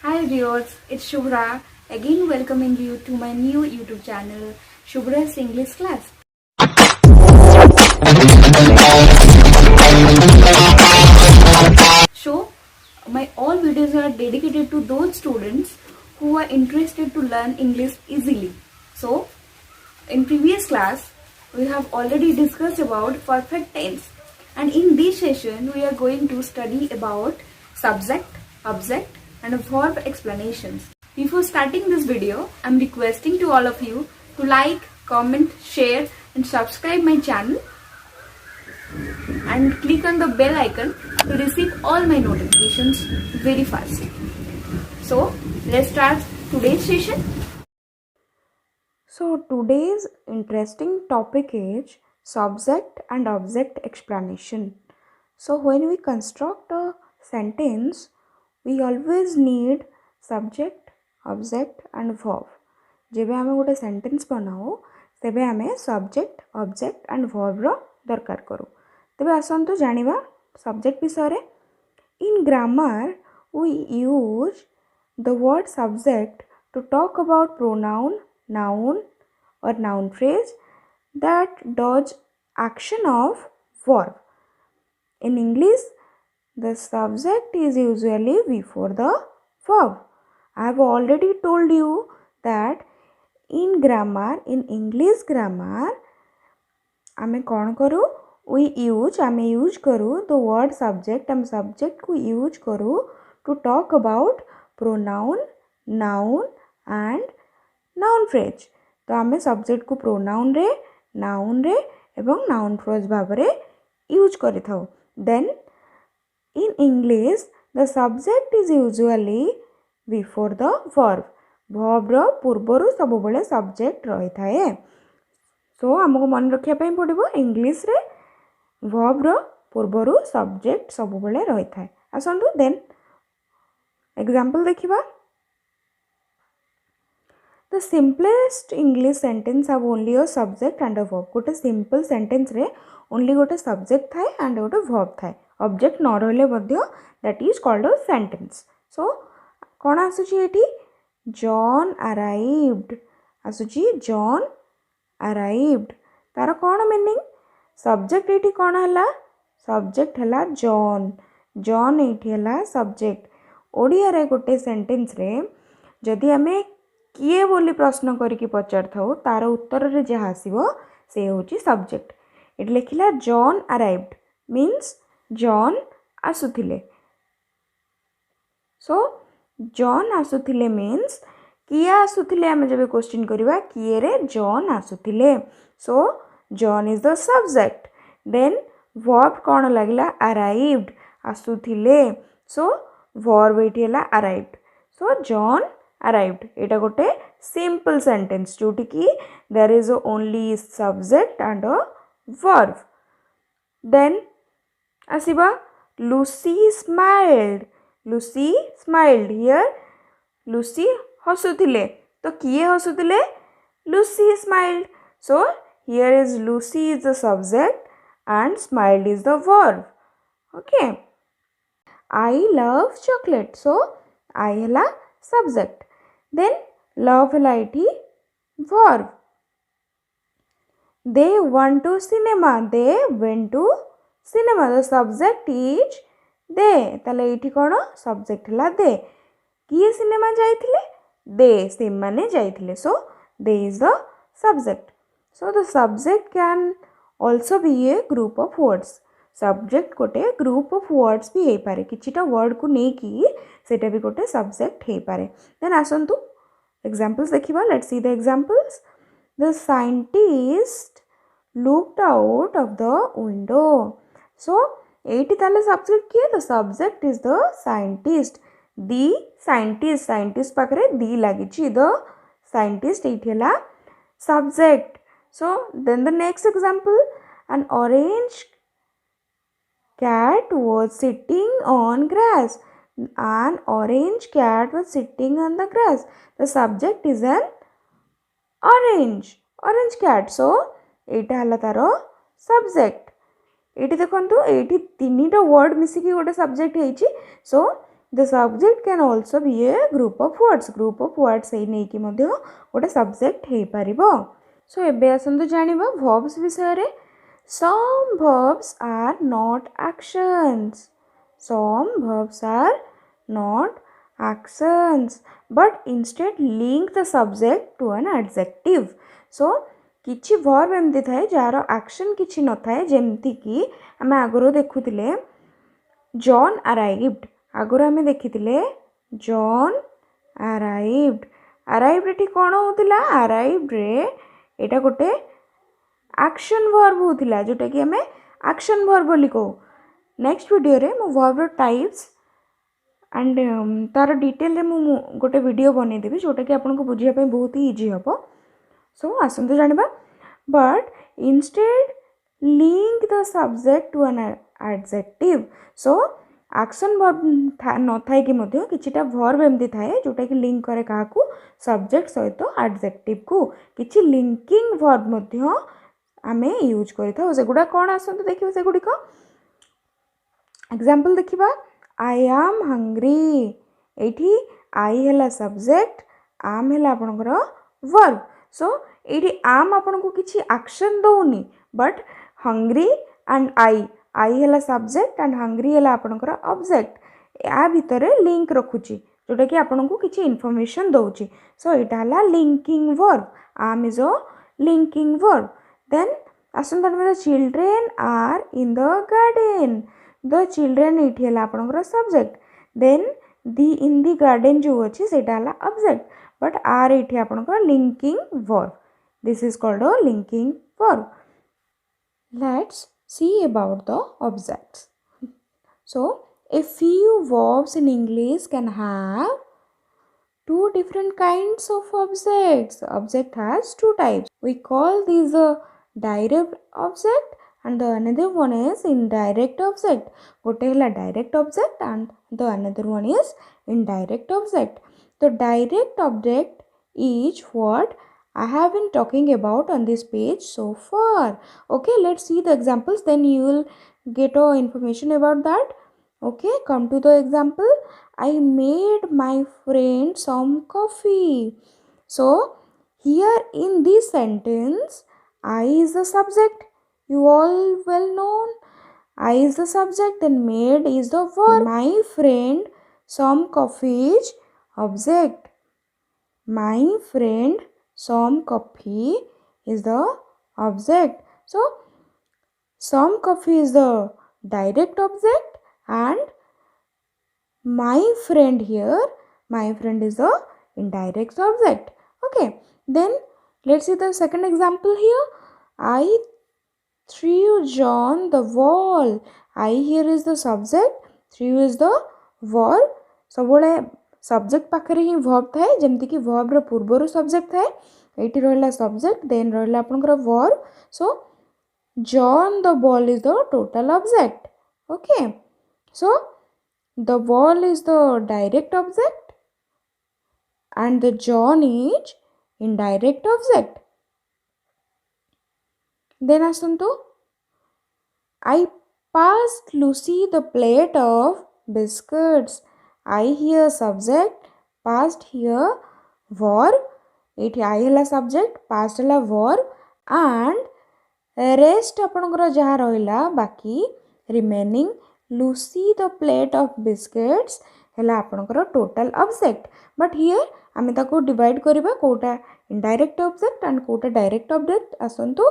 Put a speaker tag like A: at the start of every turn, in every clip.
A: Hi viewers, it's Shubhra again welcoming you to my new YouTube channel, Shubhra's English Class. So, my all videos are dedicated to those students who are interested to learn English easily. So, in previous class, we have already discussed about perfect tense, and in this session, we are going to study about subject, object, and verb explanations. Before starting this video, I am requesting to all of you to like, comment, share, and subscribe my channel, and click on the bell icon to receive all my notifications very fast. So, let's start today's session.
B: So today's interesting topic is subject and object explanation. So when we construct a sentence, we always need subject, object and verb. जेबे आमे गोटे sentence बनाओ तेबे आमे subject object and verb रो दरकार करू. तेबे आसंतु जानिबा subject विषय रे. In grammar we use the word subject to talk about pronoun, noun or noun phrase that does action of verb. In English, the subject is usually before the verb. I have already told you that in grammar, in English grammar, आमे कौन करू? आमे use करू the word subject. आम subject को use करू to talk about pronoun, noun and noun phrase. तो आमे subject को pronoun रे, noun रे एवं noun phrase भावरे यूज करि थाउ. Then in English the subject is usually before the verb. verb रो पूर्वरु सब बेले subject रही थाए. सो आमको मन रखिया पई पड़िबो इंग्लिश रे verb रो पूर्वरु subject सब बेले रही थाए. आसंतु देन एग्जांपल देखिबा. The simplest English sentence have only a subject and a verb. गोटे simple sentence रे only गोटे subject थाए and गोटे verb थाए. Object न रहले मध्य that is called a sentence. So कौन आसुची एटी? John arrived. आसुची John arrived. तार कौन मीनिंग? Subject एटी कौन हला? Subject हला John. John एटी हला subject. ओडिया रे गोटे sentence रे जदि आमे किए बोली प्रश्न करिकी पचार थाउ तार उत्तर रे जहा आसीबो से होची सब्जेक्ट. इट लिखिला जॉन अराइव्ड मीन्स जॉन आसुथिले. सो जॉन आसुथिले मीन्स किए आसुथिले. आमे जबे क्वेश्चन करिवा किए रे जॉन आसुथिले. So John is the subject. Then verb कोन लागिला? अराइव्ड आसुथिले. सो वर्ब एठी हला अराइव्ड. सो जॉन arrived. एटा गोटे simple sentence जोटी की there is only subject and a verb. Then आसीबा Lucy smiled. Lucy smiled. Here Lucy हसुथिले. तो किए हसुथिले? Lucy smiled. So here is Lucy is the subject and smiled is the verb. Okay. I love chocolate. So I हला subject. Then love हला इठी verb. They went to cinema. They went to cinema. The subject is they. ताले इठी कौन? Subject हला they. किए cinema जाइथिले? They. से माने जाइथिले. So they is the subject. So the subject can also be a group of words. Subject गोटे group of words भी हो पारे. किछिटा वर्ड को नहीं कि सेटा भी गोटे सब्जेक्ट हो पारे. देन आसंतु एग्जांपल्स देखिबा. Let's see the examples. The scientist looked out of the window. So एटी ताले सब्जेक्ट किए? The subject is the scientist. The scientist. Scientist पाखरे दी लागिछि. द साइंटिस्ट एटी हला subject. So then the next example. An orange cat was sitting on grass. An orange cat was sitting on the grass. The subject is an orange. Orange cat. So, एटा हला तारो subject. Eighty देखंतु eighty तीनीटा word मिसिकी गोटे subject हेछि. So, the subject can also be a group of words ei nei ki madhya gote subject hei paribo. So ebe asantu janiba verbs bisayare. Some verbs are not actions. Some verbs are not actions but instead link the subject to an adjective. So किछि verb एमती थाए jar action किछि न थाए जेमती कि आमे आगरो देखुतिले John arrived आगरो आमे देखितिले John arrived arrived एठी कोन होतिला अराइव्ड रे एटा गोटे एक्शन वर्ब होतिला जोटा कि आमे एक्शन वर्ब बोली को. नेक्स्ट वीडियो रे मु वर्ब रो टाइप्स एंड तार डिटेल रे मु गोटे वीडियो बनै देबी जोटा कि आपन को बुझिया पे बहुत ही इजी हबो. So आसंतु जानिबा but instead link the subject to an adjective. So action verb न थाए कि मध्य किछिटा verb एमती थाए जोटा कि लिंक करे काहा को subject सहित adjective को किछि linking verb मध्य आमे यूज करिथा. सेगुडा कोन आसंतु देखिबा सेगुडी को एग्जांपल देखिबा I am hungry एठी I हैला subject am हैला आपनकर verb. सो ये आम आपन को किसी एक्शन दौनी बट हंग्री एंड आई है सब्जेक्ट एंड हंग्री है आपनकर ऑब्जेक्ट या भितर लिंक रखुची जोटा कि आपन को किसी इन्फॉर्मेशन दौची. सो यहाँ लिंकिंग वर्ब आम is a linking verb. Then आसंता the children are in the garden the children ये है आपनकर subject then the in the garden जो अच्छी से ऑब्जेक्ट but are एठी आपनकर linking verb. This is called a linking verb. Let's see about the objects. So a few verbs in English can have two different kinds of objects. The object has two types. We call these a direct object and the another one is indirect object. Gote hela direct object and the another one is indirect object. The direct object is what I have been talking about on this page so far. Okay, let's see the examples, then you will get information about that. Okay, come to the example. I made my friend some coffee. So here in this sentence, I is the subject. You all well known. I is the subject, then made is the verb. My friend some coffee is object. My friend some coffee is the object. So some coffee is the direct object and my friend here, my friend is the indirect object. Okay, then let's see the second example here. I threw John the ball. I here is the subject, threw is the verb. सबोले subject पाखरे ही verb थाए जेमती कि verb रो पूर्व subject थाए एठी रहला subject then रहला आपनकर verb. So John the ball is the total object. Okay, so the ball is the direct object and the John is indirect object. Then आसंतु I passed Lucy the plate of biscuits. I here subject, past here verb. एठी I है subject, past है verb and rest आपनकर जहाँ रहिला बाकी remaining Lucy the plate of biscuits है आपनकर total object. But here आमे ताको divide करिबा Kota indirect object and Kota direct object. आसंतु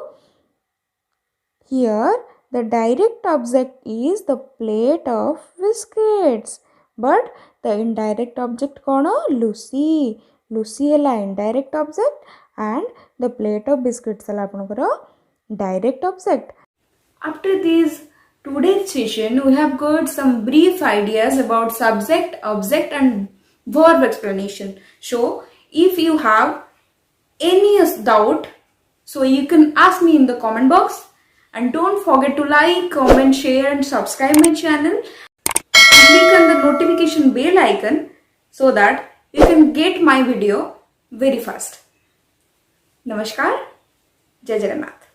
B: here the direct object is the plate of biscuits. But the indirect object कौन Lucy. Lucy है indirect object and the plate of biscuits है आपनकर direct object.
A: After this today's session, we have got some brief ideas about subject, object and verb explanation. So if you have any doubt, so you can ask me in the comment box, and don't forget to like, comment, share and subscribe my channel. Click on the notification bell icon so that you can get my video very fast. Namaskar. Jai Jagannath.